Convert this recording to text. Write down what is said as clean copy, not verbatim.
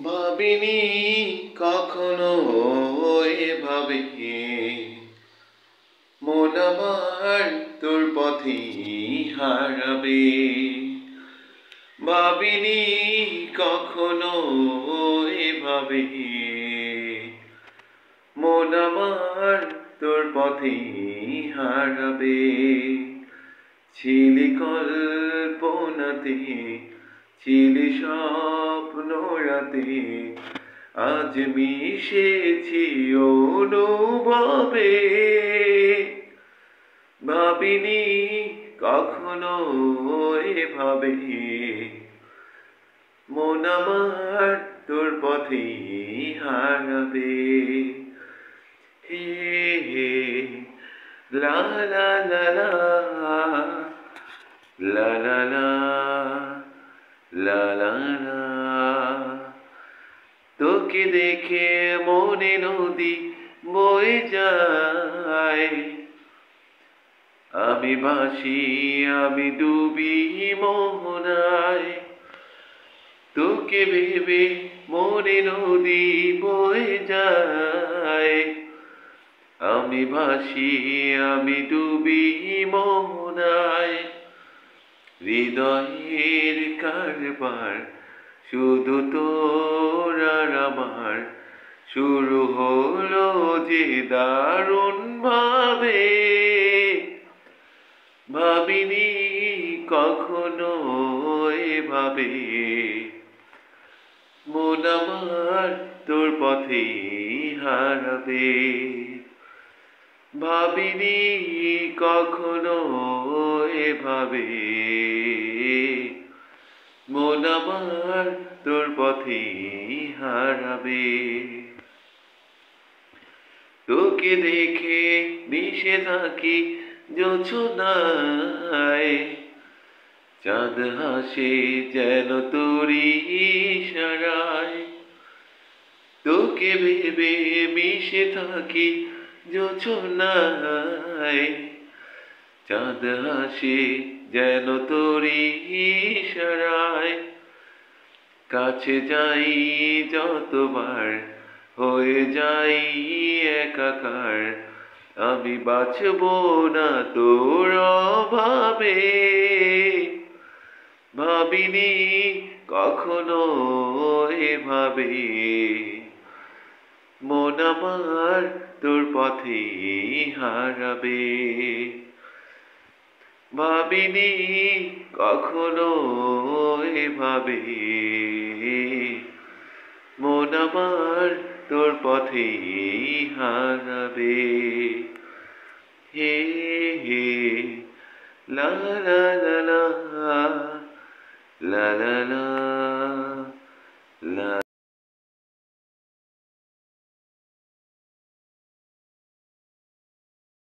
ভাবিনি কখনো এভাবে মন আমার তোর পথেই হারাবে। ভাবিনি কখনো এভাবে মন আমার তোর পথেই হারাবে। ছিলি কল্পনাতে, ছিলি স্বপ্ন রাতে, আজ মিশেছি অনুভবে। ভাবিনি কখনো এভাবে মন আমার তোর পথেই হারাবে। হে হে লা লা লা লা লা লা লা লা লা লা। তোকে দেখে মনে নদী বয়ে যায়, আমি ভাসি আমি ডুবি মোহনায়। তোকে ভেবে মনে নদী বয়ে যায়, আমি ভাসি আমি ডুবি মোহনায়। হৃদয়ের কারবার শুধু তোর আর আমার, শুরু হলো যে দারুণ ভাবে। ভাবিনি কখনো এভাবে মন আমার তোর পথেই হারাবে। ভাবিনি কখনো এভাবে মন আমার তোর পথেই হারাবে। তোকে দেখে মিশে থাকি জোছনায়, চাঁদ হাসে যেন তোরই ইশারায়। তোকে ভেবে মিশে থাকি জোছনায়, চাঁদ হাসে যেন তোরই ইশারায়। কাছে যাই যতবার হয়ে যাই একাকার, আমি বাঁচব না তোর অভাবে। ভাবিনি কখনো এভাবে মন আমার তোর পথেই হারাবে। ভাবিনি কখনো এভাবে মন আমার তোর পথেই হারাবে। হে হে লা লা লা লা লা লা লা লা।